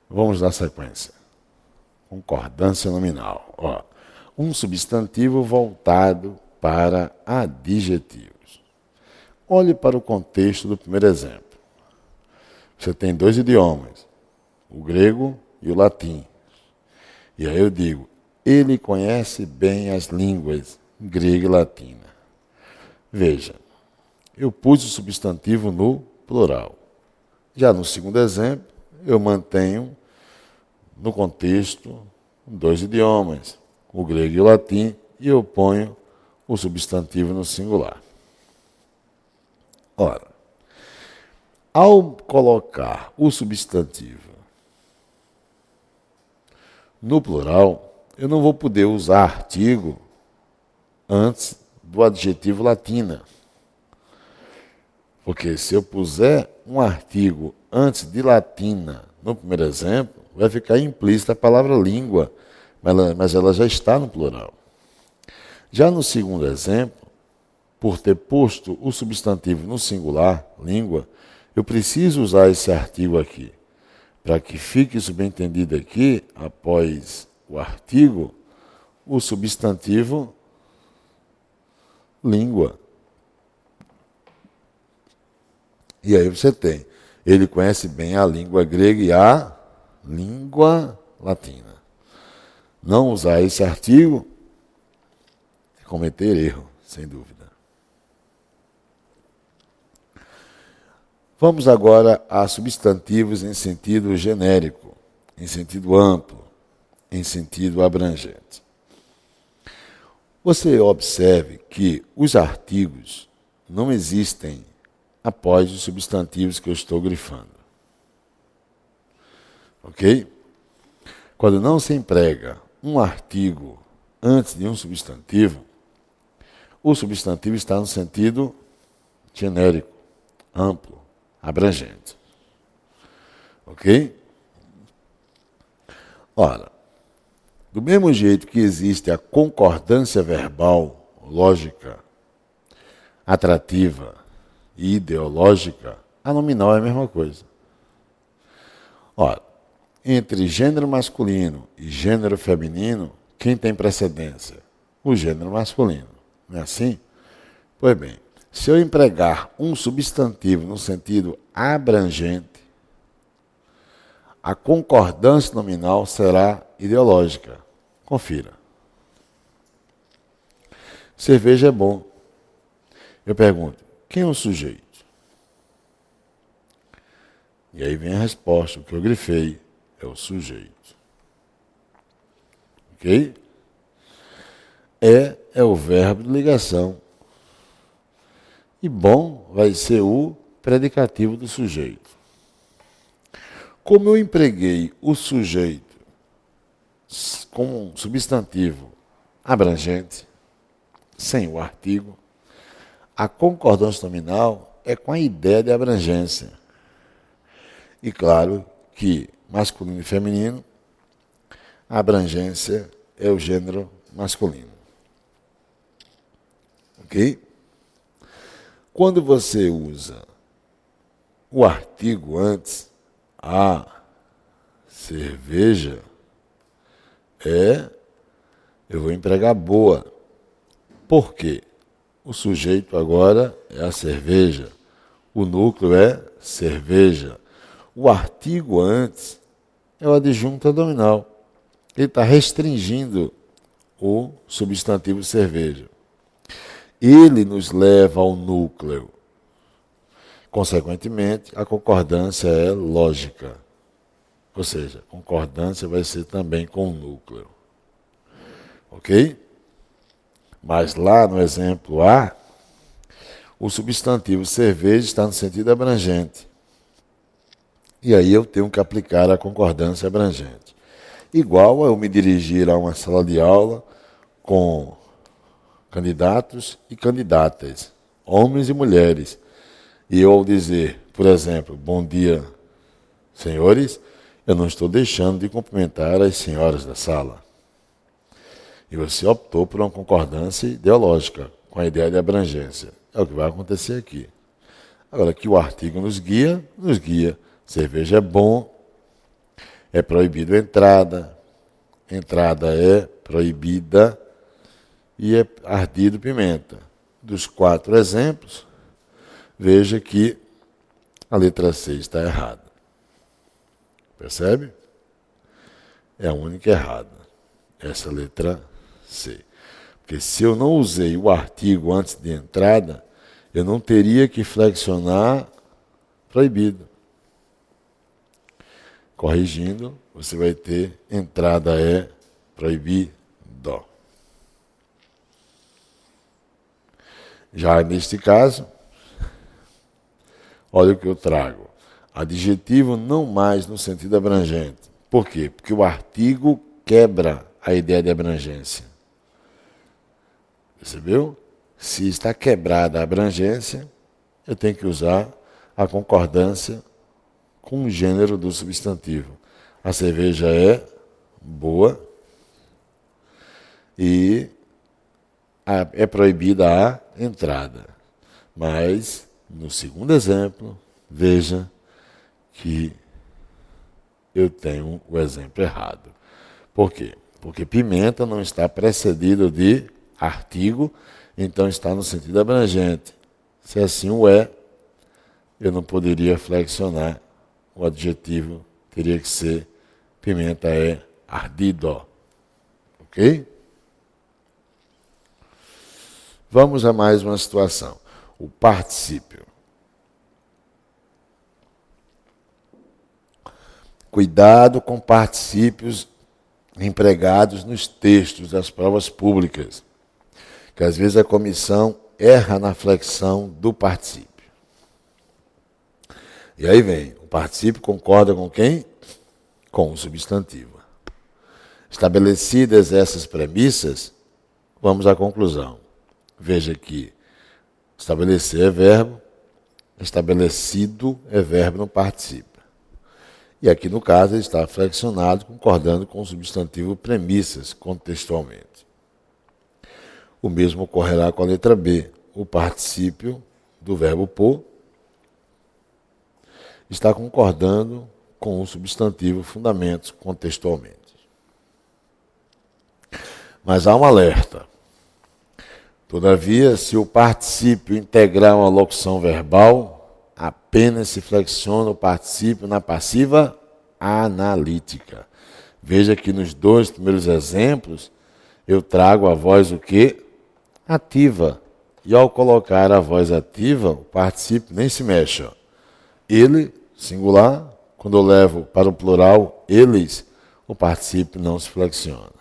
Vamos dar sequência. Concordância nominal. Ó, um substantivo voltado para adjetivos. Olhe para o contexto do primeiro exemplo. Você tem dois idiomas, o grego e o latim. E aí eu digo, ele conhece bem as línguas grega e latina. Veja, eu pus o substantivo no plural. Já no segundo exemplo, eu mantenho no contexto dois idiomas, o grego e o latim, e eu ponho o substantivo no singular. Ora, ao colocar o substantivo no plural, eu não vou poder usar artigo antes do adjetivo latina. Porque se eu puser um artigo antes de latina no primeiro exemplo, vai ficar implícita a palavra língua, mas ela já está no plural. Já no segundo exemplo, por ter posto o substantivo no singular, língua, eu preciso usar esse artigo aqui. Para que fique subentendido aqui, após o artigo, o substantivo língua. E aí você tem, ele conhece bem a língua grega e a língua latina. Não usar esse artigo é cometer erro, sem dúvida. Vamos agora a substantivos em sentido genérico, em sentido amplo, em sentido abrangente. Você observe que os artigos não existem após os substantivos que eu estou grifando. Ok? Quando não se emprega um artigo antes de um substantivo, o substantivo está no sentido genérico, amplo, abrangente. Ok? Ora, do mesmo jeito que existe a concordância verbal, lógica, atrativa e ideológica, a nominal é a mesma coisa. Ora, entre gênero masculino e gênero feminino, quem tem precedência? O gênero masculino. Não é assim? Pois bem, se eu empregar um substantivo no sentido abrangente, a concordância nominal será ideológica. Confira. Cerveja é bom. Eu pergunto, quem é o sujeito? E aí vem a resposta, o que eu grifei é o sujeito. Ok? É o verbo de ligação. E bom vai ser o predicativo do sujeito. Como eu empreguei o sujeito como um substantivo abrangente, sem o artigo, a concordância nominal é com a ideia de abrangência. E claro que masculino e feminino, a abrangência é o gênero masculino. Ok? Quando você usa o artigo antes, a cerveja eu vou empregar boa. Por quê? O sujeito agora é a cerveja. O núcleo é cerveja. O artigo antes é o adjunto nominal. Ele está restringindo o substantivo cerveja. Ele nos leva ao núcleo. Consequentemente, a concordância é lógica. Ou seja, concordância vai ser também com o núcleo. Ok? Mas lá no exemplo A, o substantivo cerveja está no sentido abrangente. E aí eu tenho que aplicar a concordância abrangente. Igual a eu me dirigir a uma sala de aula com candidatos e candidatas, homens e mulheres. E eu ao dizer, por exemplo, bom dia, senhores, eu não estou deixando de cumprimentar as senhoras da sala. E você optou por uma concordância ideológica, com a ideia de abrangência. É o que vai acontecer aqui. Agora, que o artigo nos guia. Cerveja é bom. é proibido entrada, entrada é proibida e é ardido pimenta. Dos 4 exemplos, veja que a letra C está errada. Percebe? É a única errada. Essa letra C. Porque se eu não usei o artigo antes de entrada, eu não teria que flexionar proibido. Corrigindo, você vai ter entrada é proibido. Já neste caso, olha o que eu trago. Adjetivo não mais no sentido abrangente. Por quê? Porque o artigo quebra a ideia de abrangência. Percebeu? Se está quebrada a abrangência, eu tenho que usar a concordância com o gênero do substantivo. A cerveja é boa e é proibida a entrada. Mas, no segundo exemplo, veja que eu tenho o exemplo errado. Por quê? Porque pimenta não está precedido de artigo, então está no sentido abrangente. Se assim o é, eu não poderia flexionar. O adjetivo teria que ser pimenta é ardido. Ok? Vamos a mais uma situação. O particípio. Cuidado com particípios empregados nos textos das provas públicas, que às vezes a comissão erra na flexão do particípio. E aí vem, o particípio concorda com quem? Com o substantivo. Estabelecidas essas premissas, vamos à conclusão. Veja que estabelecer é verbo, estabelecido é verbo no particípio. E aqui no caso ele está flexionado, concordando com o substantivo premissas, contextualmente. O mesmo ocorrerá com a letra B. O particípio do verbo pôr está concordando com o substantivo fundamentos, contextualmente. Mas há um alerta. Todavia, se o particípio integrar uma locução verbal, apenas se flexiona o particípio na passiva analítica. Veja que nos 2 primeiros exemplos, eu trago a voz o quê? Ativa. E ao colocar a voz ativa, o particípio nem se mexe. Ele, singular, quando eu levo para o plural, eles, o particípio não se flexiona.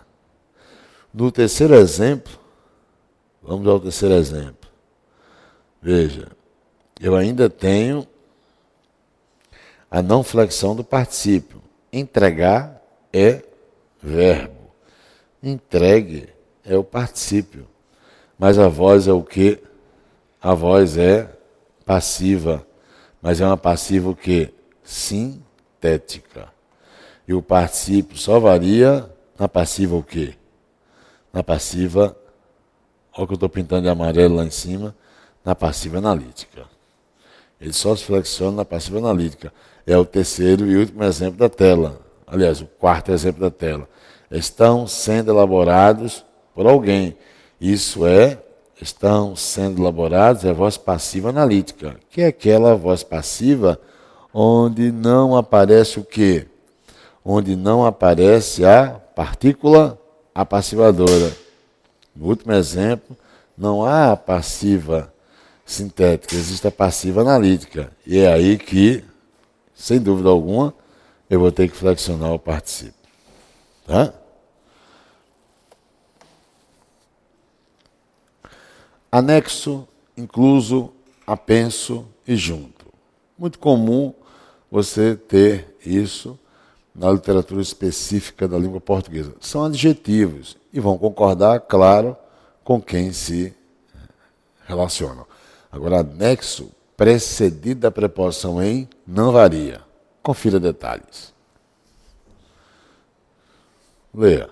No terceiro exemplo, vamos ao terceiro exemplo. Veja, eu ainda tenho a não flexão do particípio. Entregar é verbo. Entregue é o particípio. Mas a voz é o quê? A voz é passiva. Mas é uma passiva o quê? Sintética. E o particípio só varia na passiva o quê? Na passiva, olha o que eu estou pintando de amarelo lá em cima, na passiva analítica. Ele só se flexiona na passiva analítica. É o terceiro e último exemplo da tela. Aliás, o quarto exemplo da tela. Estão sendo elaborados por alguém. Isso é, estão sendo elaborados, é a voz passiva analítica, que é aquela voz passiva onde não aparece o quê? Onde não aparece a partícula apassivadora. No último exemplo, não há a passiva sintética, existe a passiva analítica. E é aí que, sem dúvida alguma, eu vou ter que flexionar o particípio. Tá? Anexo, incluso, apenso e junto. Muito comum você ter isso na literatura específica da língua portuguesa. São adjetivos e vão concordar, claro, com quem se relacionam. Agora, anexo precedido da preposição em não varia. Confira detalhes. Leia.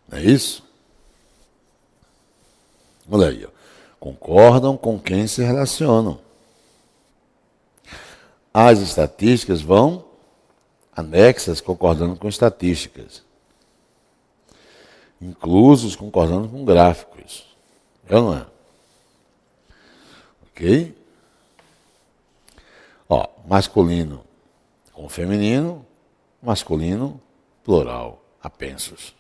Não é isso? Olha aí. Ó. concordam com quem se relacionam. As estatísticas vão anexas concordando com estatísticas. Inclusos concordando com gráficos. É ou não é? Ok? Ó, masculino com feminino, masculino, plural, apensos.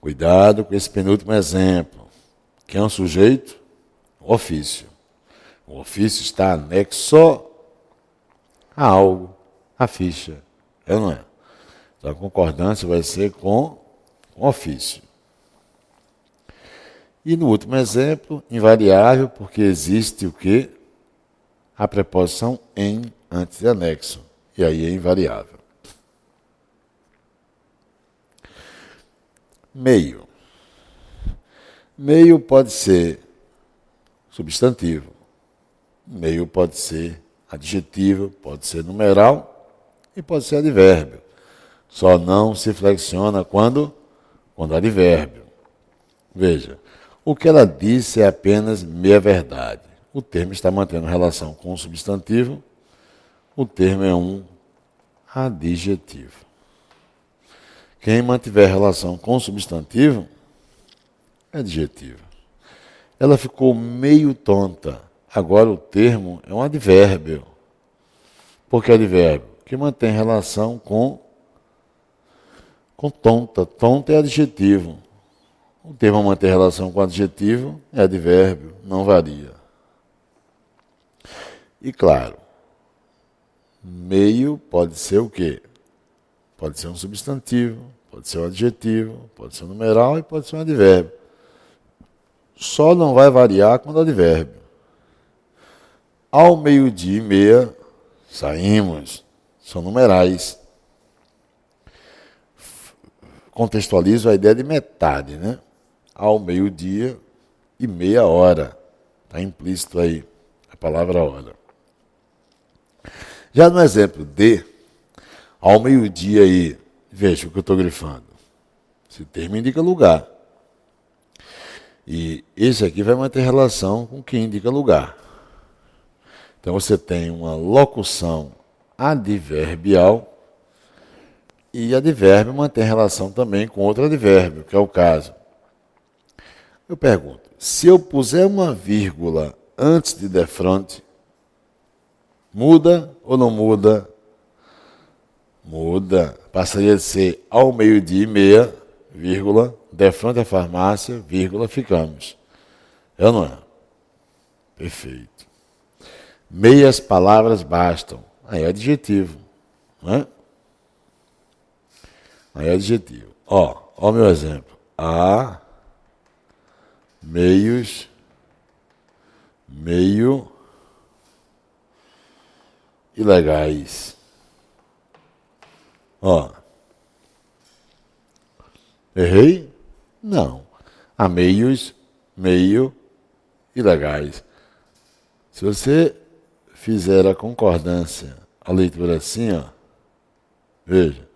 Cuidado com esse penúltimo exemplo. Quem é um sujeito? O ofício. O ofício está anexo a algo, a ficha. É ou não é? Então a concordância vai ser com ofício. E no último exemplo, invariável, porque existe o quê? A preposição em antes de anexo. E aí é invariável. Meio. Meio pode ser substantivo. Meio pode ser adjetivo, pode ser numeral e pode ser advérbio. Só não se flexiona quando advérbio. Veja, o que ela disse é apenas meia-verdade. O termo está mantendo relação com o substantivo. O termo é um adjetivo. Quem mantiver relação com o substantivo é adjetivo. Ela ficou meio tonta. Agora o termo é um advérbio. Por que advérbio? Que mantém relação com tonta. Tonta é adjetivo. O termo mantém relação com adjetivo é advérbio, não varia. E claro, meio pode ser o quê? Pode ser um substantivo, pode ser um adjetivo, pode ser um numeral e pode ser um advérbio. Só não vai variar quando advérbio. Ao meio-dia e meia, saímos. São numerais. Contextualizo a ideia de metade, né? Ao meio-dia e meia hora. Está implícito aí a palavra hora. Já no exemplo de, ao meio-dia aí, veja o que eu estou grifando. Esse termo indica lugar. E esse aqui vai manter relação com o que indica lugar. Então você tem uma locução adverbial e advérbio mantém relação também com outro advérbio, que é o caso. Eu pergunto, se eu puser uma vírgula antes de defronte, muda ou não muda? Muda. Passaria de ser ao meio-dia e meia, vírgula, defronte à farmácia, vírgula, ficamos. É ou não é? Perfeito. Meias palavras bastam. Aí é adjetivo. Não é? Aí é adjetivo. Ó o meu exemplo. Há meios, meio ilegais. Ó. Errei? Não. Há meios, meio ilegais. Se você fizer a concordância, a leitura assim, ó, veja,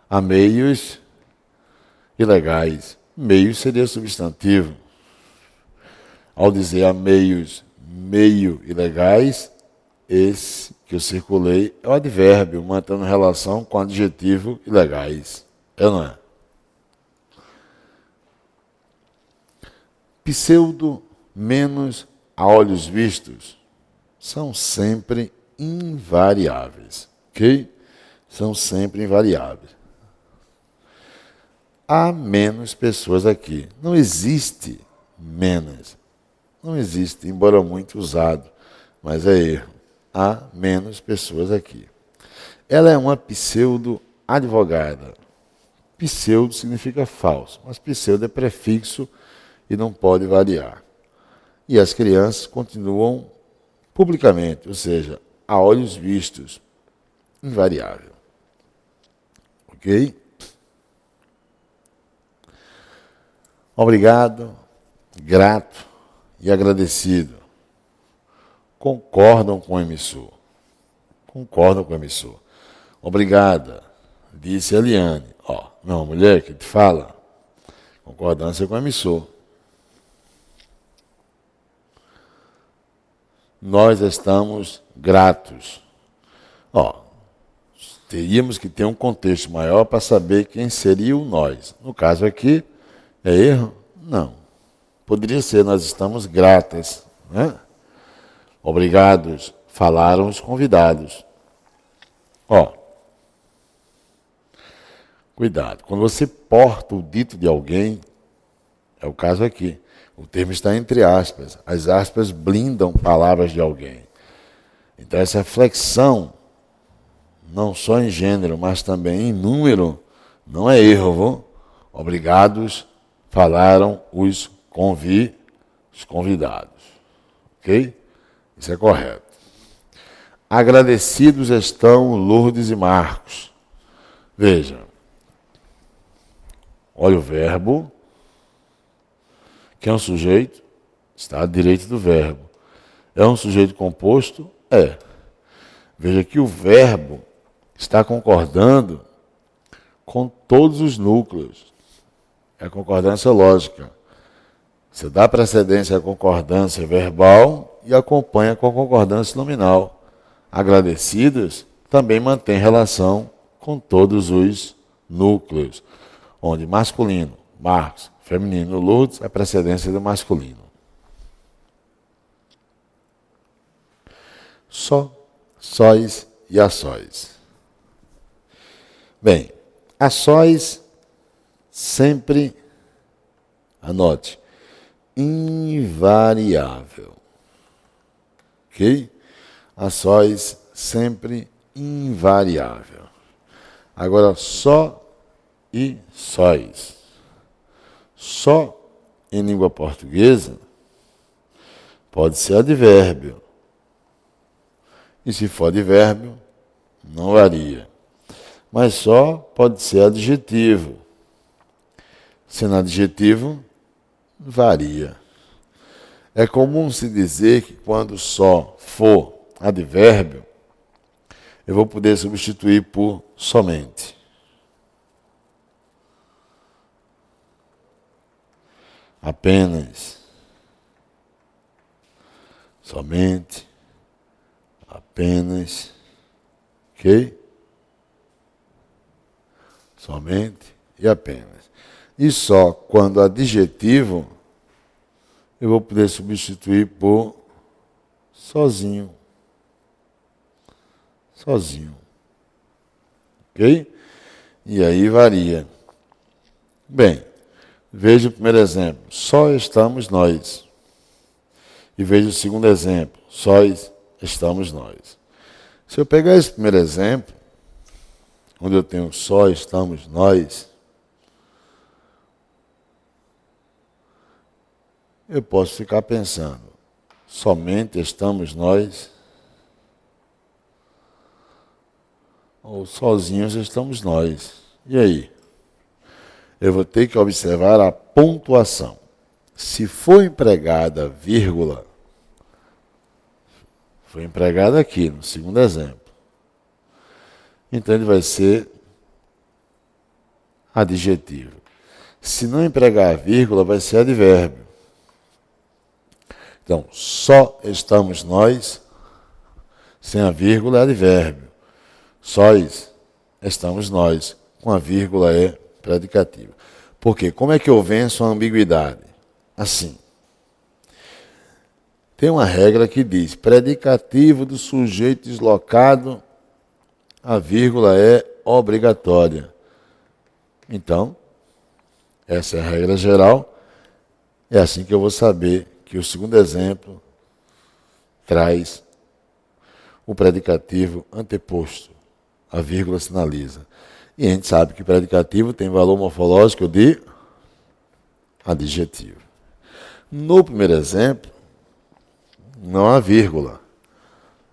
há meios ilegais. Meio seria substantivo. Ao dizer há meios meio ilegais, esse que eu circulei é o advérbio, mantendo relação com o adjetivo ilegais. É ou não é? Pseudo menos a olhos vistos são sempre invariáveis, ok? São sempre invariáveis. Há menos pessoas aqui. Não existe menos. Não existe, embora muito usado, mas é erro. Há menos pessoas aqui. Ela é uma pseudo-advogada. Pseudo significa falso, mas pseudo é prefixo e não pode variar. E as crianças continuam publicamente, ou seja, a olhos vistos, invariável. Ok? Obrigado, grato e agradecido. Concordam com o emissor. Concordam com o emissor. Obrigada, disse a Eliane. Ó, não, mulher que te fala. Concordância com o emissor. nós estamos gratos. Ó, teríamos que ter um contexto maior para saber quem seria o nós. No caso aqui, é erro? Não. Poderia ser, nós estamos gratas, né? Obrigados, falaram os convidados. Ó, cuidado, quando você porta o dito de alguém, é o caso aqui, o termo está entre aspas, as aspas blindam palavras de alguém. Então essa flexão, não só em gênero, mas também em número, não é erro, viu? Obrigados, falaram os convidados. Ok? Isso é correto. Agradecidos estão Lourdes e Marcos. Veja, olha o verbo, que é um sujeito, está à direita do verbo. É um sujeito composto? É. Veja que o verbo está concordando com todos os núcleos. É a concordância lógica. Você dá precedência à concordância verbal e acompanha com a concordância nominal. Agradecidos também mantém relação com todos os núcleos, onde masculino, Marcos, feminino, Lourdes, é precedência do masculino. Só, sóis e a sós. Bem, a sós sempre, anote, invariável. Ok? A sós sempre invariável. Agora, só e sóis. Só em língua portuguesa pode ser advérbio. E se for advérbio, não varia. Mas só pode ser adjetivo. Sendo adjetivo, varia. É comum se dizer que quando só for advérbio, eu vou poder substituir por somente. Apenas. Somente. Apenas. Ok? Somente e apenas. E só quando adjetivo, eu vou poder substituir por sozinho. Sozinho. Ok? E aí varia. Bem, veja o primeiro exemplo. Só estamos nós. E veja o segundo exemplo. Só estamos nós. Se eu pegar esse primeiro exemplo, onde eu tenho só estamos nós, eu posso ficar pensando, somente estamos nós, ou sozinhos estamos nós. E aí? Eu vou ter que observar a pontuação. Se for empregada vírgula, foi empregada aqui, no segundo exemplo. Então ele vai ser adjetivo. Se não empregar vírgula, vai ser advérbio. Então, só estamos nós, sem a vírgula é advérbio. Sóis estamos nós, com a vírgula é predicativo. Por quê? Como é que eu venço a ambiguidade? Assim. Tem uma regra que diz, predicativo do sujeito deslocado, a vírgula é obrigatória. Então, essa é a regra geral. É assim que eu vou saber que o segundo exemplo traz o predicativo anteposto. A vírgula sinaliza. E a gente sabe que predicativo tem valor morfológico de adjetivo. No primeiro exemplo, não há vírgula.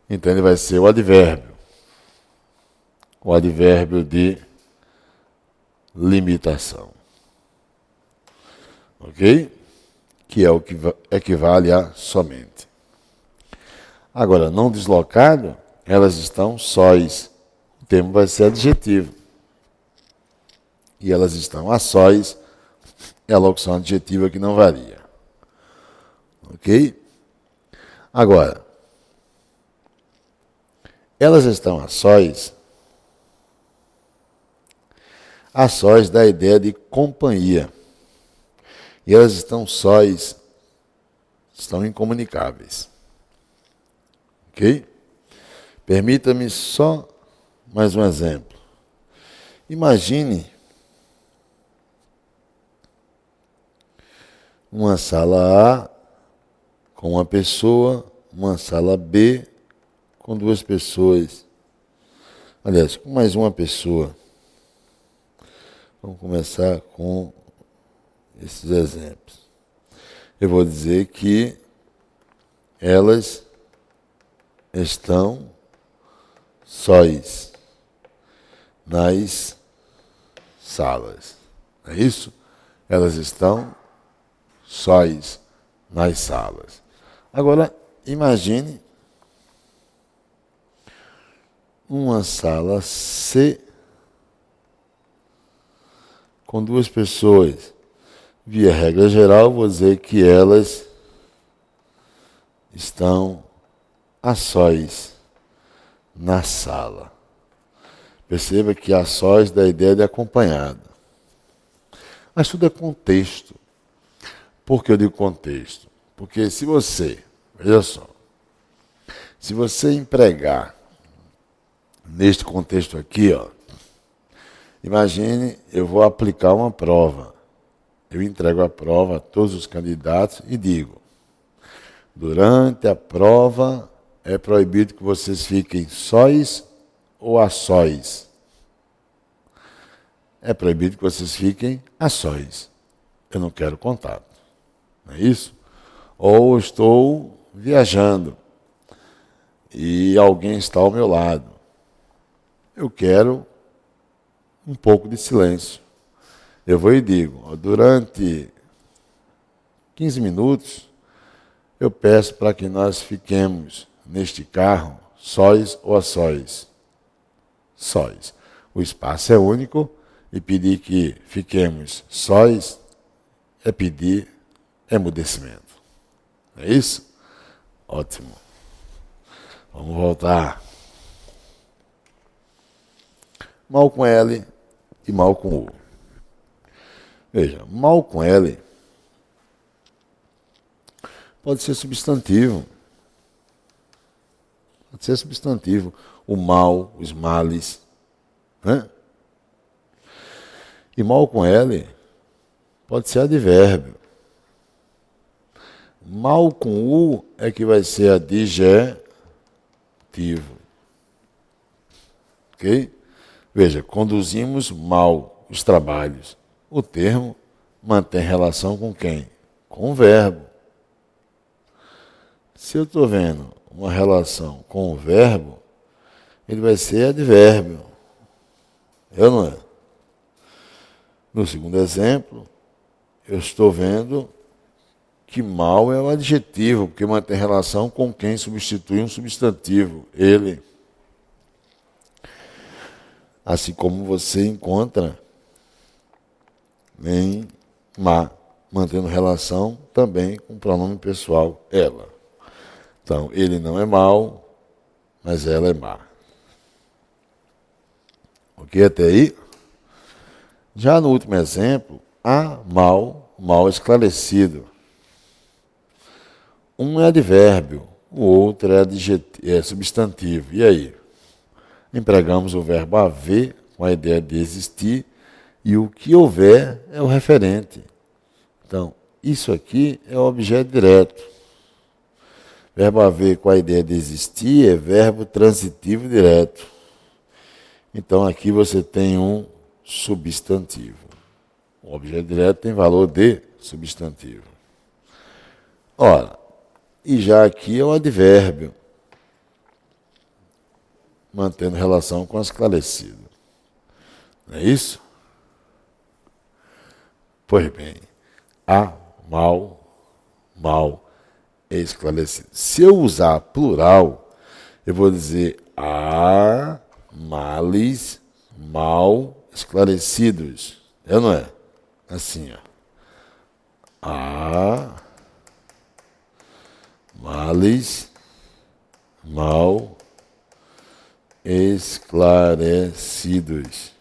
Então ele vai ser o advérbio. O advérbio de limitação. Ok? Que é o que equivale a somente. Agora, não deslocado, elas estão sóis. O termo vai ser adjetivo. E elas estão a sóis, é a locução adjetiva que não varia. Ok? Agora, Elas estão a sós dá a ideia de companhia. E elas estão sós, estão incomunicáveis. Ok? Permita-me só mais um exemplo. Imagine uma sala A com uma pessoa, uma sala B com duas pessoas. Aliás, com mais uma pessoa. Vamos começar com esses exemplos. Eu vou dizer que elas estão sós nas salas. É isso? Elas estão sós nas salas. Agora, imagine uma sala C com duas pessoas. Via regra geral, vou dizer que elas estão a sós na sala. Perceba que a sós dá a ideia de acompanhado. Mas tudo é contexto. Por que eu digo contexto? Porque se você, veja só, se você empregar neste contexto aqui, ó, imagine, eu vou aplicar uma prova. Eu entrego a prova a todos os candidatos e digo: durante a prova é proibido que vocês fiquem sós ou a sós. É proibido que vocês fiquem a sós. Eu não quero contato. Não é isso? Ou estou viajando e alguém está ao meu lado. Eu quero um pouco de silêncio. Eu vou e digo: durante 15 minutos, eu peço para que nós fiquemos neste carro sós ou a sós. Sós. O espaço é único e pedir que fiquemos sós é pedir emudecimento. É isso? Ótimo. Vamos voltar. Mal com L e mal com U. Veja, mal com L pode ser substantivo. Pode ser substantivo. O mal, os males. Né? E mal com L pode ser advérbio. Mal com U é que vai ser adjetivo. Ok? Veja, conduzimos mal os trabalhos. O termo mantém relação com quem? Com o verbo. Se eu estou vendo uma relação com o verbo, ele vai ser advérbio. Eu não é? No segundo exemplo, eu estou vendo que mal é o adjetivo, porque mantém relação com quem substitui um substantivo, ele. Assim como você encontra em má, mantendo relação também com o pronome pessoal, ela. Então, ele não é mau, mas ela é má. Ok até aí? Já no último exemplo, há mal esclarecido. Um é advérbio, o outro é substantivo. E aí? Empregamos o verbo haver com a ideia de existir e o que houver é o referente. Então, isso aqui é o objeto direto. Verbo haver com a ideia de existir é verbo transitivo direto. Então, aqui você tem um substantivo. O objeto direto tem valor de substantivo. Ora, e já aqui é o advérbio, mantendo relação com esclarecido. Não é isso? Pois bem, há mal esclarecido. Se eu usar plural, eu vou dizer há males mal esclarecidos. É ou não é? Assim, ó. Há males mal esclarecidos.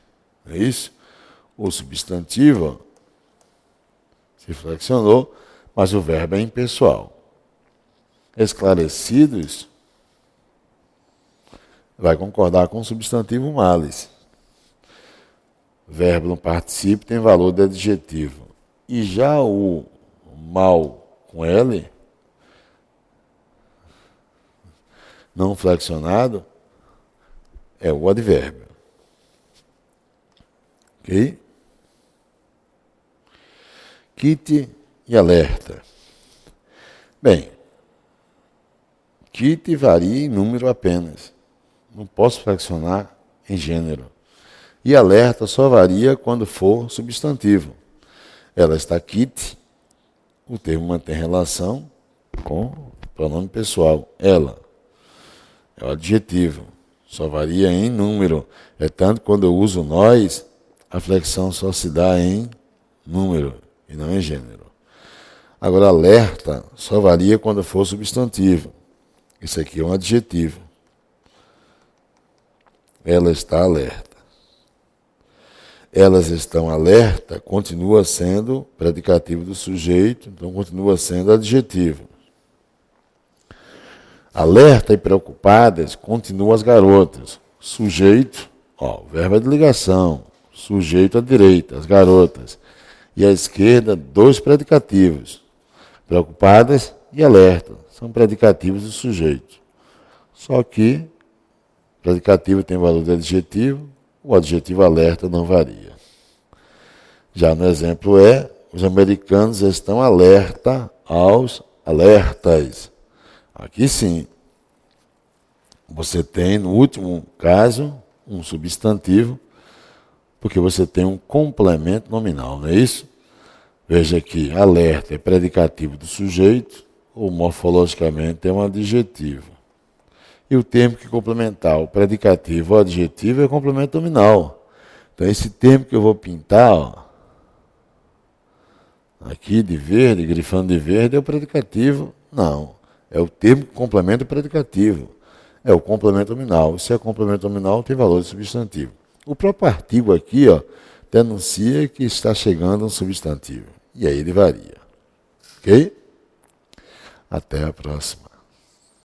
Não é isso? O substantivo se flexionou, mas o verbo é impessoal. Esclarecidos vai concordar com o substantivo males. Verbo no particípio tem valor de adjetivo. E já o mal com L, não flexionado, é o advérbio. Ok? Kit e alerta. Bem, kit varia em número apenas. Não posso flexionar em gênero. E alerta só varia quando for substantivo. Ela está kit, o termo mantém relação com o pronome pessoal. Ela é o adjetivo. Só varia em número. É tanto que quando eu uso nós, a flexão só se dá em número e não em gênero. Agora, alerta só varia quando for substantivo. Isso aqui é um adjetivo. Ela está alerta. Elas estão alerta, continua sendo predicativo do sujeito, então continua sendo adjetivo. Alerta e preocupadas, continuam as garotas. Sujeito, o verbo é de ligação. Sujeito à direita, as garotas. E à esquerda, dois predicativos. Preocupadas e alerta. São predicativos do sujeito. Só que predicativo tem valor de adjetivo, o adjetivo alerta não varia. Já no exemplo os americanos estão alerta aos alertas. Aqui sim, você tem, no último caso, um substantivo, porque você tem um complemento nominal, não é isso? Veja que alerta é predicativo do sujeito, ou morfologicamente é um adjetivo. E o termo que complementar o predicativo ou adjetivo é complemento nominal. Então esse termo que eu vou pintar, aqui de verde, grifando de verde, é o predicativo? Não. É o termo que complementa o predicativo. É o complemento nominal. Se é complemento nominal, tem valor de substantivo. O próprio artigo aqui, denuncia que está chegando um substantivo. E aí ele varia. Ok? Até a próxima.